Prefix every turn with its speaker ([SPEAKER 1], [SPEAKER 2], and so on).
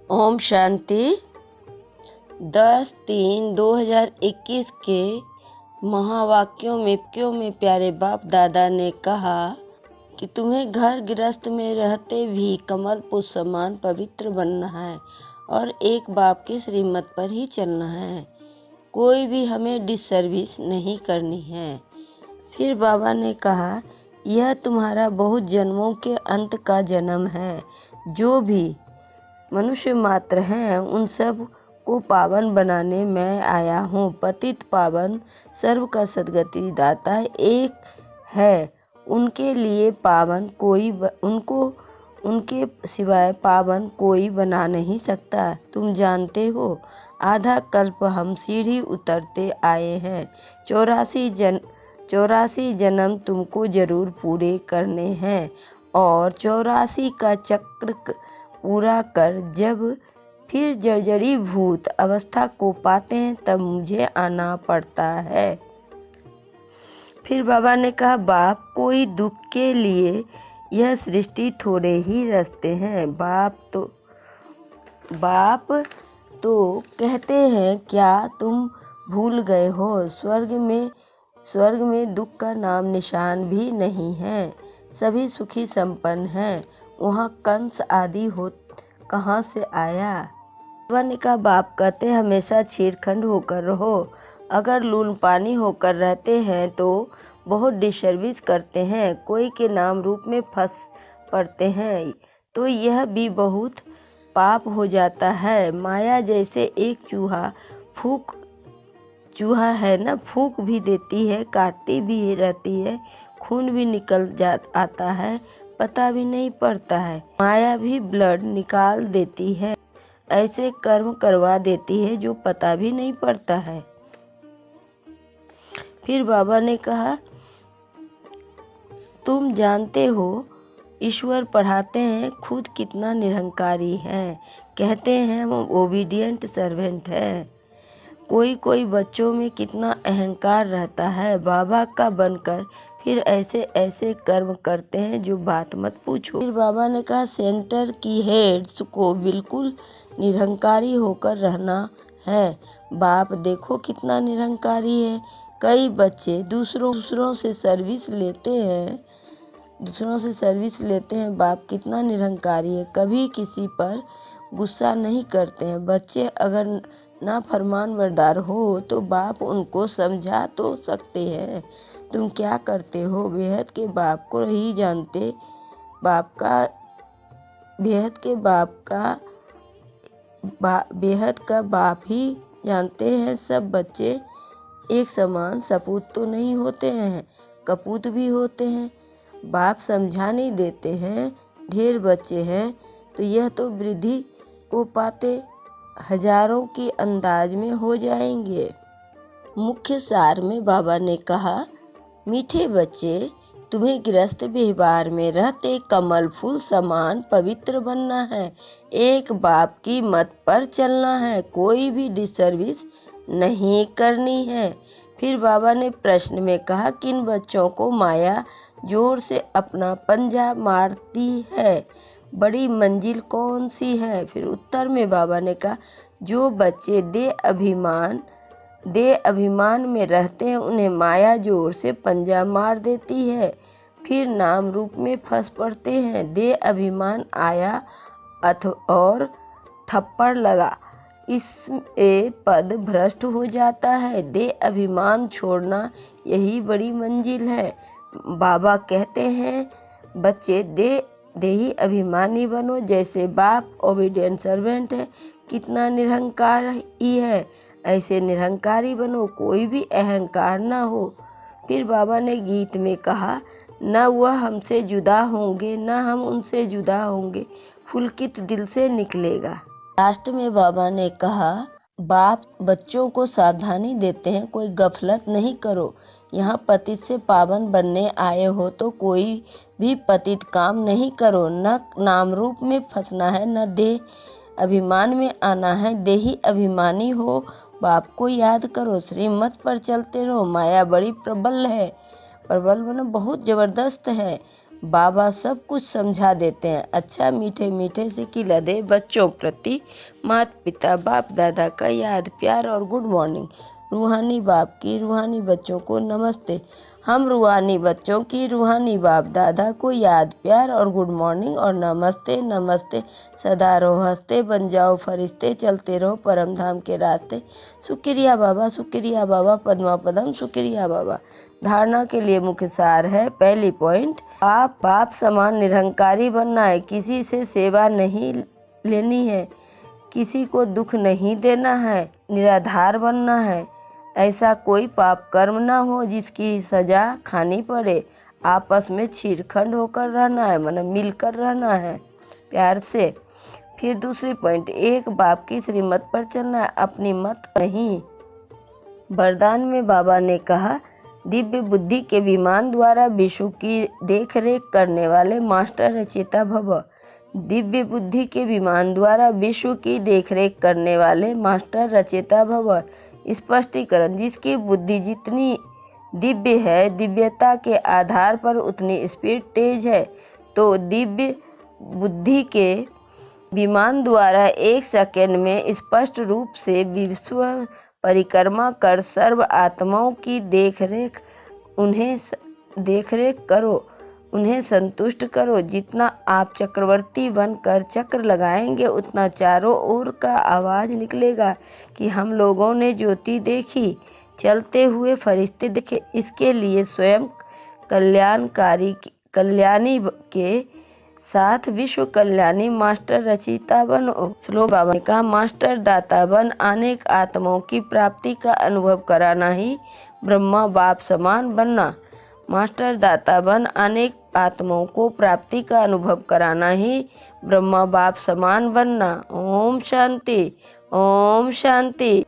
[SPEAKER 1] ओम शांति। 10/3/2021 के महावाक्यों में प्यारे बाप दादा ने कहा कि तुम्हें घर गृहस्थ में रहते भी कमल पुष्प समान पवित्र बनना है और एक बाप के श्रीमत पर ही चलना है। कोई भी हमें डिसर्विस नहीं करनी है। फिर बाबा ने कहा, यह तुम्हारा बहुत जन्मों के अंत का जन्म है। जो भी मनुष्य मात्र हैं उन सब को पावन बनाने मैं आया हूँ। पतित पावन सर्व का सद्गति दाता एक है। उनके लिए पावन कोई उनके सिवाय पावन कोई बना नहीं सकता। तुम जानते हो, आधा कल्प हम सीढ़ी उतरते आए हैं। 84 जन्म तुमको जरूर पूरे करने हैं और 84 का चक्र पूरा कर जब फिर जर्जरी भूत अवस्था को पाते हैं तब मुझे आना पड़ता है। फिर बाबा ने कहा, बाप कोई दुख के लिए यह सृष्टि थोड़े ही रचते हैं। बाप तो कहते हैं, क्या तुम भूल गए हो, स्वर्ग में दुख का नाम निशान भी नहीं है। सभी सुखी संपन्न हैं। वहाँ कंस आदि हो कहाँ से आया। बाबा ने कहा, बाप कहते हमेशा छीरखंड होकर रहो। अगर लून पानी होकर रहते हैं तो बहुत डिसर्विस करते हैं। कोई के नाम रूप में फंस पड़ते हैं तो यह भी बहुत पाप हो जाता है। माया जैसे एक चूहा है ना, फूंक भी देती है, काटती भी रहती है, खून भी निकल आता है, पता भी नहीं पड़ता है। माया भी ब्लड निकाल देती है, ऐसे कर्म करवा देती है जो पता भी नहीं पड़ता है। फिर बाबा ने कहा, तुम जानते हो ईश्वर पढ़ाते हैं खुद कितना निरहंकारी है। कहते हैं वो ओबीडियंट सर्वेंट है। कोई बच्चों में कितना अहंकार रहता है। बाबा का बनकर फिर ऐसे कर्म करते हैं जो बात मत पूछो। फिर बाबा ने कहा, सेंटर की हेड्स को बिल्कुल निरहंकारी होकर रहना है। बाप देखो कितना निरहंकारी है। कई बच्चे दूसरों से सर्विस लेते हैं। बाप कितना निरहंकारी है, कभी किसी पर गुस्सा नहीं करते हैं। बच्चे अगर ना फरमान बरदार हो तो बाप उनको समझा तो सकते हैं। तुम क्या करते हो, बेहद के बाप को ही जानते। बेहद का बाप ही जानते हैं। सब बच्चे एक समान सपूत तो नहीं होते हैं, कपूत भी होते हैं। बाप समझा नहीं देते हैं। ढेर बच्चे हैं तो यह तो वृद्धि को पाते हजारों के अंदाज में हो जाएंगे। मुख्य सार में बाबा ने कहा, मीठे बच्चे, तुम्हें गृहस्थ व्यवहार में रहते कमल फूल समान पवित्र बनना है। एक बाप की मत पर चलना है। कोई भी डिसर्विस नहीं करनी है। फिर बाबा ने प्रश्न में कहा, किन बच्चों को माया जोर से अपना पंजा मारती है, बड़ी मंजिल कौन सी है। फिर उत्तर में बाबा ने कहा, जो बच्चे दे अभिमान में रहते हैं उन्हें माया जोर से पंजा मार देती है, फिर नाम रूप में फंस पड़ते हैं। दे अभिमान आया और थप्पड़ लगा, इससे पद भ्रष्ट हो जाता है। दे अभिमान छोड़ना यही बड़ी मंजिल है। बाबा कहते हैं, बच्चे देही अभिमानी बनो, जैसे बाप ओबीडियंट सर्वेंट है, कितना निरहंकार ही है, ऐसे निरहंकारी बनो, कोई भी अहंकार ना हो। फिर बाबा ने गीत में कहा, न वह हमसे जुदा होंगे न हम उनसे जुदा होंगे, पुलकित दिल से निकलेगा। लास्ट में बाबा ने कहा, बाप बच्चों को सावधानी देते हैं, कोई गफलत नहीं करो। यहाँ पतित से पावन बनने आए हो तो कोई भी पतित काम नहीं करो। न नाम रूप में फंसना है, न देह अभिमान में आना है। देही अभिमानी हो, बाप को याद करो, श्रीमत पर चलते रहो। माया बड़ी प्रबल है, प्रबल मतलब बहुत जबरदस्त है। बाबा सब कुछ समझा देते हैं। अच्छा मीठे मीठे से खिला दे बच्चों प्रति माता पिता बाप दादा का याद प्यार और गुड मॉर्निंग। रूहानी बाप की रूहानी बच्चों को नमस्ते। हम रूहानी बच्चों की रूहानी बाप दादा को याद प्यार और गुड मॉर्निंग और नमस्ते नमस्ते। सदा रहो हंसते बन जाओ फरिश्ते चलते रहो परम धाम के रास्ते। शुक्रिया बाबा पद्मा पदम शुक्रिया बाबा। धारणा के लिए मुख्य सार है। पहली पॉइंट, आप बाप समान निरंकारी बनना है। किसी से सेवा नहीं लेनी है, किसी को दुख नहीं देना है, निराधार बनना है। ऐसा कोई पाप कर्म ना हो जिसकी सजा खानी पड़े। आपस में छीरखंड होकर रहना है, मतलब मिलकर रहना है प्यार से। फिर दूसरी पॉइंट, एक बाप की श्रीमत पर चलना है, अपनी मत नहीं। वरदान में बाबा ने कहा, दिव्य बुद्धि के विमान द्वारा विश्व की देख रेख करने वाले मास्टर रचयिता भव। दिव्य बुद्धि के विमान द्वारा विश्व की देखरेख करने वाले मास्टर रचयिता भव। स्पष्टीकरण, जिसकी बुद्धि जितनी दिव्य है, दिव्यता के आधार पर उतनी स्पीड तेज है। तो दिव्य बुद्धि के विमान द्वारा 1 सेकंड में स्पष्ट रूप से विश्व परिक्रमा कर सर्व आत्माओं की देखरेख करो, उन्हें संतुष्ट करो। जितना आप चक्रवर्ती बनकर चक्र लगाएंगे उतना चारों ओर का आवाज़ निकलेगा कि हम लोगों ने ज्योति देखी, चलते हुए फरिश्ते देखे। इसके लिए स्वयं कल्याणी के साथ विश्व कल्याणी मास्टर रचयिता बनो। श्लोक बाबा ने कहा, मास्टर दाता बन अनेक आत्माओं की प्राप्ति का अनुभव कराना ही ब्रह्मा बाप समान बनना। मास्टर दाता बन अनेक आत्माओं को प्राप्ति का अनुभव कराना ही ब्रह्मा बाप समान बनना। ओम शांति, ओम शांति।